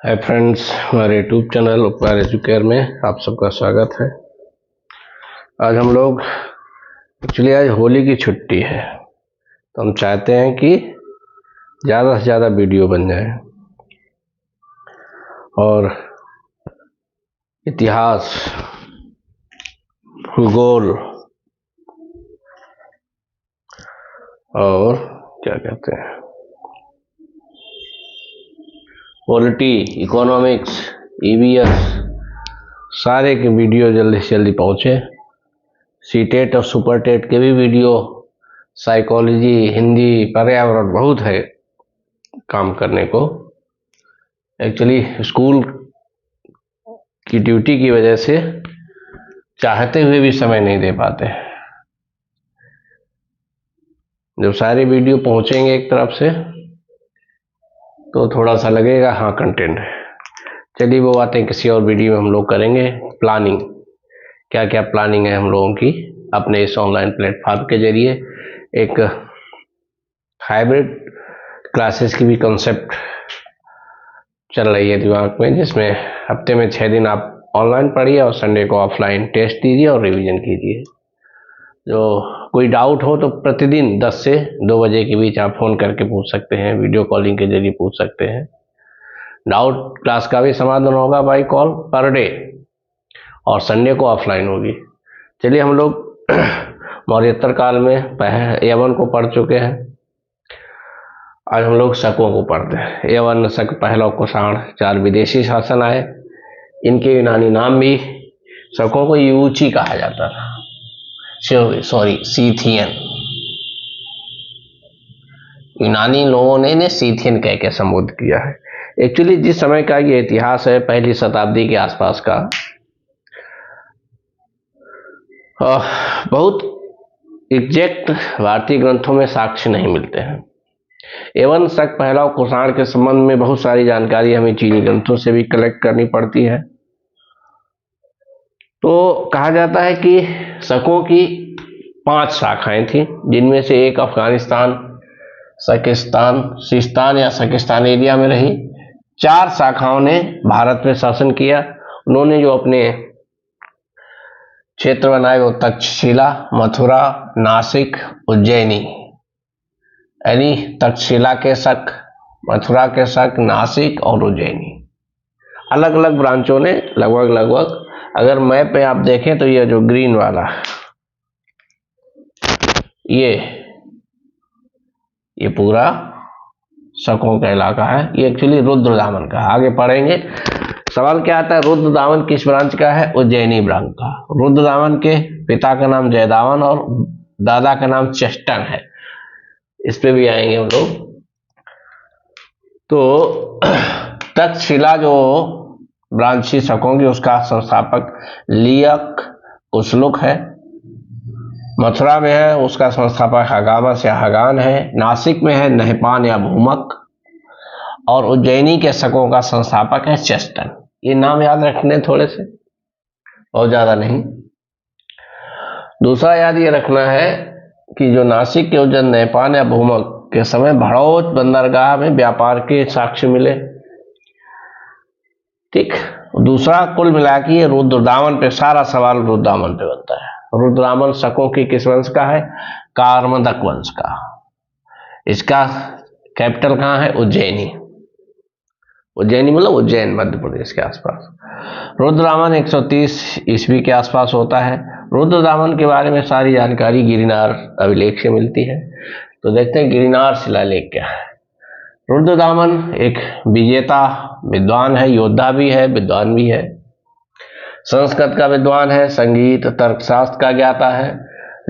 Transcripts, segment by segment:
Hi friends, हमारे YouTube channel उपकार educare में आप सबका स्वागत है। आज हम लोग एक्चुअली आज होली की छुट्टी है, तो हम चाहते हैं कि ज़्यादा से ज़्यादा वीडियो बन जाए और इतिहास, भूगोल और क्या कहते हैं पॉलिटी, इकोनॉमिक्स, ईवीएस सारे के वीडियो जल्दी से जल्दी पहुँचे। सीटेट और सुपरटेट के भी वीडियो, साइकोलॉजी, हिंदी, पर्यावरण बहुत है काम करने को। एक्चुअली स्कूल की ड्यूटी की वजह से चाहते हुए भी समय नहीं दे पाते। जब सारे वीडियो पहुंचेंगे एक तरफ से तो थोड़ा सा लगेगा हाँ कंटेंट है। चलिए वो बातें किसी और वीडियो में हम लोग करेंगे। प्लानिंग, क्या क्या प्लानिंग है हम लोगों की अपने इस ऑनलाइन प्लेटफॉर्म के जरिए। एक हाइब्रिड क्लासेस की भी कंसेप्ट चल रही है दिमाग में, जिसमें हफ्ते में 6 दिन आप ऑनलाइन पढ़िए और संडे को ऑफलाइन टेस्ट दीजिए और रिवीजन कीजिए। जो कोई डाउट हो तो प्रतिदिन 10 से 2 बजे के बीच आप फ़ोन करके पूछ सकते हैं, वीडियो कॉलिंग के जरिए पूछ सकते हैं। डाउट क्लास का भी समाधान होगा बाय कॉल पर डे, और संडे को ऑफलाइन होगी। चलिए हम लोग मौर्योत्तर काल में यवन को पढ़ चुके हैं। आज हम लोग शकों को पढ़ते हैं। यवन, शक, पहलव, कुषाण 4 विदेशी शासन आए। इनके यूनानी नाम भी, शकों को यूची कहा जाता था, सॉरी सीथियन। यूनानी लोगों ने सीथियन कह के संबोधित किया है। एक्चुअली जिस समय का ये इतिहास है, 1ली शताब्दी के आसपास का, बहुत एग्जैक्ट भारतीय ग्रंथों में साक्ष्य नहीं मिलते हैं। एवं शक, पहलव, कुषाण के संबंध में बहुत सारी जानकारी हमें चीनी ग्रंथों से भी कलेक्ट करनी पड़ती है। तो कहा जाता है कि शकों की 5 शाखाएं थी, जिनमें से एक अफगानिस्तान, शकिस्तान, सिस्तान या शकिस्तान एरिया में रही। 4 शाखाओं ने भारत में शासन किया। उन्होंने जो अपने क्षेत्र बनाए वो तक्षशिला, मथुरा, नासिक, उज्जैनी, यानी तक्षशिला के शक, मथुरा के शक, नासिक और उज्जैनी। अलग अलग ब्रांचों ने लगभग अगर मैप पे आप देखें तो ये जो ग्रीन वाला ये पूरा शकों का इलाका है। ये एक्चुअली रुद्रदामन का, आगे पढ़ेंगे। सवाल क्या आता है, रुद्रदामन किस ब्रांच का है? उज्जैनी ब्रांच का। रुद्रदामन के पिता का नाम जयदामन और दादा का नाम चेष्टन है। इस पे भी आएंगे हम लोग। तो तक्षशिला जो ब्रांच थी शकों की, उसका संस्थापक लियक कुशलुक है। मथुरा में है, उसका संस्थापक हगामस या हगान है। नासिक में है नहपान या भूमक, और उज्जैनी के शकों का संस्थापक है चेष्टन। ये नाम याद रखने थोड़े से, बहुत ज्यादा नहीं। दूसरा याद ये रखना है कि जो नासिक के उज्जैन, नहपान या भूमक के समय भड़ौत बंदरगाह में व्यापार के साक्ष्य मिले। ठीक। दूसरा, कुल मिला के रुद्रदामन पे सारा सवाल रुद्रदामन पे बनता है। रुद्रदामन शकों की किस वंश का है? कार्मदक वंश का। इसका कैपिटल कहाँ है? उज्जैनी। उज्जैनी मतलब उज्जैन, मध्य प्रदेश के आसपास। रुद्रदामन 130 ईस्वी के आसपास होता है। रुद्रदामन के बारे में सारी जानकारी गिरनार अभिलेख से मिलती है। तो देखते हैं गिरनार शिलालेख क्या है। रुद्रदामन एक विजेता विद्वान है, योद्धा भी है, विद्वान भी है। संस्कृत का विद्वान है, संगीत, तर्कशास्त्र का ज्ञाता है।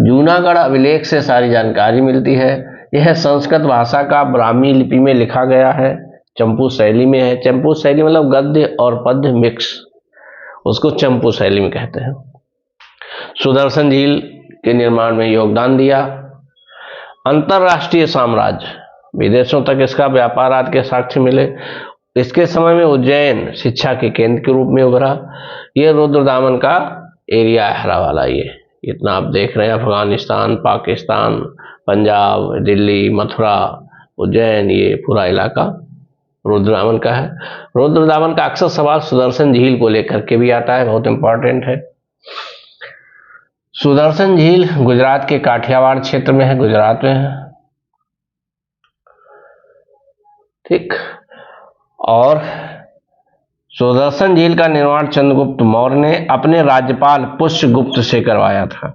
जूनागढ़ अभिलेख से सारी जानकारी मिलती है। यह संस्कृत भाषा का ब्राह्मी लिपि में लिखा गया है, चंपू शैली में है। चंपू शैली मतलब गद्य और पद्य मिक्स, उसको चंपू शैली में कहते हैं। सुदर्शन झील के निर्माण में योगदान दिया। अंतरराष्ट्रीय साम्राज्य, विदेशों तक इसका व्यापार आदि के साक्ष्य मिले। इसके समय में उज्जैन शिक्षा के केंद्र के रूप में उभरा। ये रुद्रदामन का एरिया है, हरा वाला। ये इतना आप देख रहे हैं, अफगानिस्तान, पाकिस्तान, पंजाब, दिल्ली, मथुरा, उज्जैन, ये पूरा इलाका रुद्रदामन का है। रुद्रदामन का अक्सर सवाल सुदर्शन झील को लेकर के भी आता है, बहुत इंपॉर्टेंट है। सुदर्शन झील गुजरात के काठियावाड़ क्षेत्र में है, गुजरात में है, ठीक। और सुदर्शन झील का निर्माण चंद्रगुप्त मौर्य ने अपने राज्यपाल पुष्यगुप्त से करवाया था।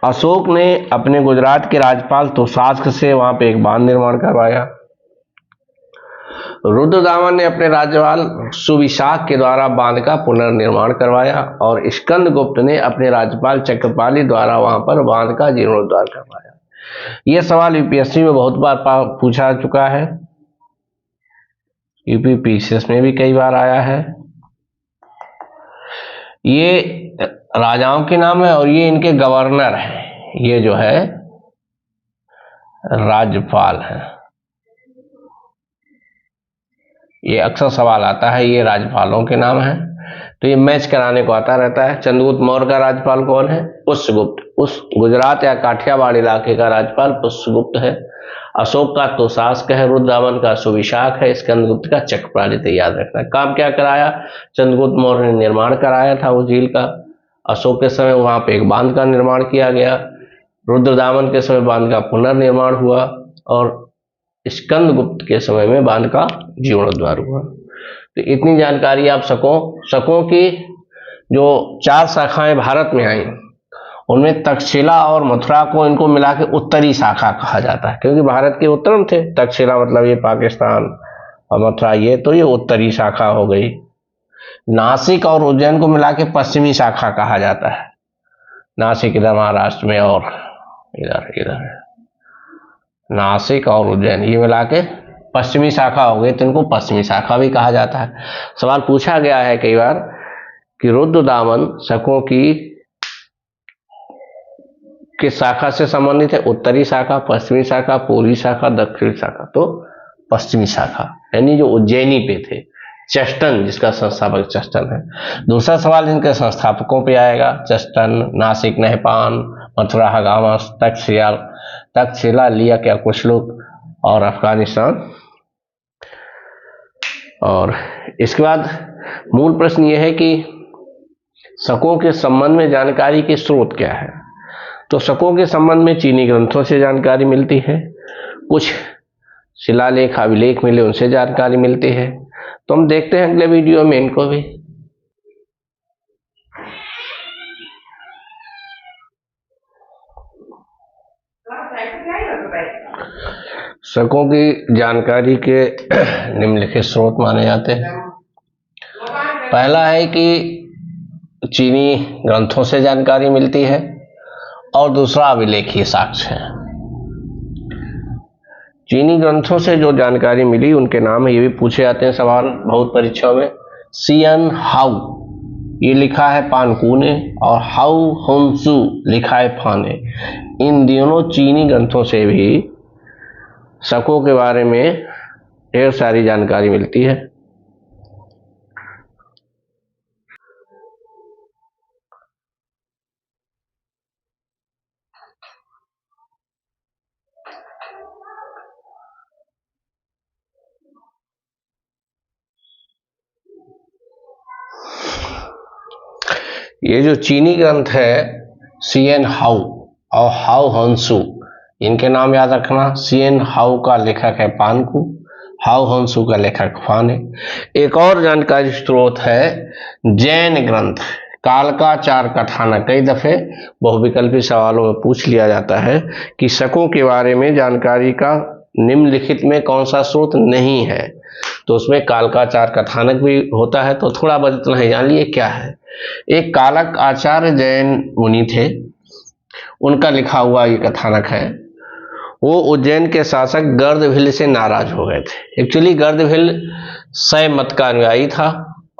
अशोक ने अपने गुजरात के राज्यपाल तुषास्क से वहां पे एक बांध निर्माण करवाया। रुद्रदामन ने अपने राज्यपाल सुविशाख के द्वारा बांध का पुनर्निर्माण करवाया और स्कंदगुप्त ने अपने राज्यपाल चक्रपाली द्वारा वहां पर बांध का जीर्णोद्धार करवाया। यह सवाल यूपीएससी में बहुत बार पूछा चुका है, यूपीपीसीएस में भी कई बार आया है। ये राजाओं के नाम है और ये इनके गवर्नर हैं, ये जो है राज्यपाल है। ये अक्सर सवाल आता है, ये राज्यपालों के नाम है, तो ये मैच कराने को आता रहता है। चंद्रगुप्त मौर्य का राज्यपाल कौन है? पुष्यगुप्त। उस गुजरात या काठियावाड़ इलाके का राज्यपाल पुष्यगुप्त है। अशोक का तुषास्क है, रुद्रदामन का सुविशाख है, स्कंदगुप्त का चक्रपाली। तो याद रखना। काम क्या कराया? चंद्रगुप्त मौर्य ने निर्माण कराया था उस झील का। अशोक के समय वहां पे एक बांध का निर्माण किया गया। रुद्रदामन के समय बांध का पुनर्निर्माण हुआ और स्कंदगुप्त के समय में बांध का जीर्णोद्धार हुआ। तो इतनी जानकारी आप शकों की जो 4 शाखाएं भारत में आई, उनमें तक्षशिला और मथुरा को इनको मिला के उत्तरी शाखा कहा जाता है, क्योंकि भारत के उत्तर में थे। तक्षशिला मतलब ये पाकिस्तान और मथुरा ये उत्तरी शाखा हो गई। नासिक और उज्जैन को मिला के पश्चिमी शाखा कहा जाता है। नासिक इधर महाराष्ट्र में और इधर नासिक और उज्जैन ये मिला के पश्चिमी शाखा हो गई, तो इनको पश्चिमी शाखा भी कहा जाता है। सवाल पूछा गया है कई बार कि रुद्रदामन शकों की किस शाखा से संबंधित है? उत्तरी शाखा, पश्चिमी शाखा, पूर्वी शाखा, दक्षिणी शाखा। तो पश्चिमी शाखा, यानी जो उज्जैनी पे थे, चेस्टन जिसका संस्थापक चेस्टन है। दूसरा सवाल इनके संस्थापकों पे आएगा। चेस्टन, नासिक नहपान, मथुरा हगामस, तक्षशिला लिया क्या कुछ लोग और अफगानिस्तान। और इसके बाद मूल प्रश्न यह है कि शकों के संबंध में जानकारी के स्रोत क्या है? तो शकों के संबंध में चीनी ग्रंथों से जानकारी मिलती है, कुछ शिलालेख अभिलेख मिले उनसे जानकारी मिलती है। तो हम देखते हैं अगले वीडियो में इनको भी। शकों की जानकारी के निम्नलिखित स्रोत माने जाते हैं। पहला है कि चीनी ग्रंथों से जानकारी मिलती है और दूसरा अभिलेखीय साक्ष्य है। चीनी ग्रंथों से जो जानकारी मिली उनके नाम है, ये भी पूछे जाते हैं सवाल बहुत परीक्षाओं में। सियन हाउ ये लिखा है पानकूने और हाउ होन्सू लिखा है फाने। इन दोनों चीनी ग्रंथों से भी शकों के बारे में ढेर सारी जानकारी मिलती है। ये जो चीनी ग्रंथ है सियन हाउ और हाउ हंसू, इनके नाम याद रखना। सियन हाउ का लेखक है पानकू, हाउ हंसू का लेखक फान है। एक और जानकारी स्रोत है जैन ग्रंथ कालकाचार कथानक। कई दफे बहुविकल्पी सवालों में पूछ लिया जाता है कि शकों के बारे में जानकारी का निम्नलिखित में कौन सा स्रोत नहीं है, तो उसमें कालकाचार कथानक भी होता है। तो थोड़ा बहुत इतना ही जान लिए क्या है। एक कालक आचार्य जैन मुनि थे, उनका लिखा हुआ ये कथानक है। वो उज्जैन के शासक गर्दभिल से नाराज हो गए थे। एक्चुअली गर्दभिल शैव मत का अनुयायी था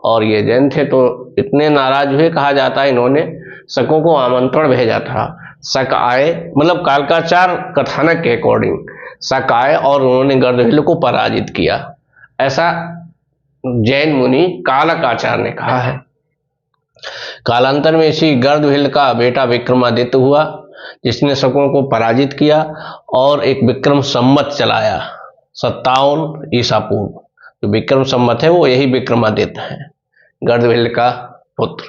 और ये जैन थे, तो इतने नाराज हुए, कहा जाता है इन्होंने शकों को आमंत्रण भेजा था। शक आए, मतलब कालकाचार कथानक के अकॉर्डिंग शक आए और उन्होंने गर्दभिल को पराजित किया, ऐसा जैन मुनि कालक आचार्य ने कहा है। कालांतर में इसी गर्दभिल का बेटा विक्रमादित्य हुआ, जिसने शकों को पराजित किया और एक विक्रम संवत चलाया 57 ईसा पूर्व। जो विक्रम संवत है वो यही विक्रमादित्य है, गर्दभील्य का पुत्र।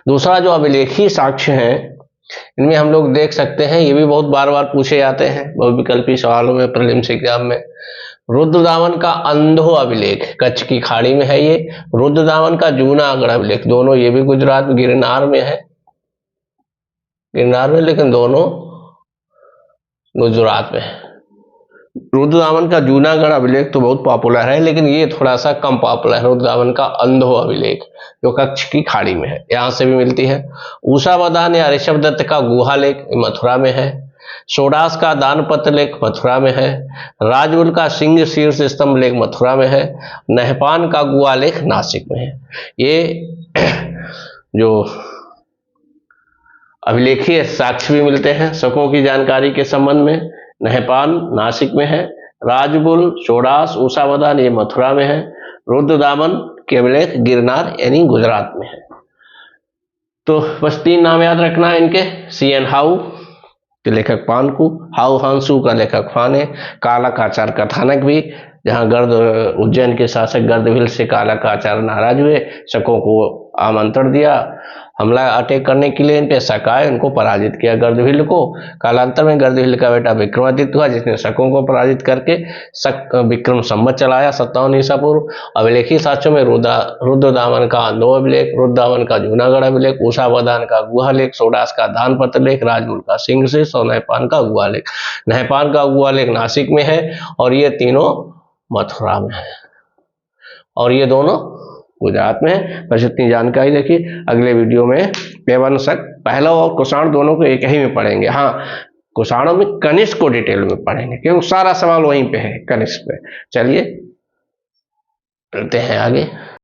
दूसरा जो अभिलेखी साक्ष्य है, इनमें हम लोग देख सकते हैं, ये भी बहुत बार बार पूछे जाते हैं बहुविकल्पी सवालों में, प्रीलिम्स एग्जाम में। रुद्रदामन का अंधो अभिलेख कच्छ की खाड़ी में है ये। रुद्रदामन का जूनागढ़ अभिलेख, दोनों ये भी गुजरात गिरनार में है, गिरनार में, लेकिन दोनों गुजरात में है। रुद्रदामन का जूनागढ़ अभिलेख तो बहुत पॉपुलर है, लेकिन ये थोड़ा सा कम पॉपुलर है। रुद्रदामन का अंधो अभिलेख जो कच्छ की खाड़ी में है, यहां से भी मिलती है। उषावदान या ऋषभ दत्त का गुहा लेख मथुरा में है। सोडास का दानपत्र लेख मथुरा में है। राजबुल का सिंह शीर्ष स्तंभ लेख मथुरा में है। नहपान का गुहा लेख नासिक में है। ये जो अभिलेखीय साक्ष्य भी मिलते हैं शकों की जानकारी के संबंध में। नहपान नासिक में है, राजबुल, सोडास, उषावदान ये मथुरा में है, रुद्रदामन के अभिलेख गिरनार यानी गुजरात में है। तो बस 3 नाम याद रखना है इनके। CN हाउ के लेखक पानकू, हाउ हांसू का लेखक फाने, कालक आचार कथानक भी, जहां उज्जैन के शासक गर्दभील से कालक आचार्य नाराज हुए, शकों को आमंत्रण दिया हमला अटैक करने के लिए, इन पे शक आए, उनको पराजित किया गर्दभील को। कालांतर में गर्दभील का बेटा विक्रमादित्य हुआ, जिसने शकों को पराजित करके विक्रम संवत चलाया 57 ईसा पूर्व। अभिलेखी साक्ष्यों में रुद्रदामन का अंधो अभिलेख, रुद्रदामन का जूनागढ़ अभिलेख, उषावदान का गुहा लेख, सोडास का दानपत्र लेख, राजबुल का सिंह शीर्ष और नहपान का गुहा लेख। नहपान का गुहा लेख नासिक में है और ये तीनों मथुरा में है और ये दोनों गुजरात में है। बस इतनी जानकारी देखिए। अगले वीडियो में पेवन शक पहला और कुषाण दोनों को एक ही में पढ़ेंगे। हाँ, कुषाणों में कनिष्क को डिटेल में पढ़ेंगे क्योंकि सारा सवाल वहीं पे है, कनिष्क पे। चलिए चलते हैं आगे।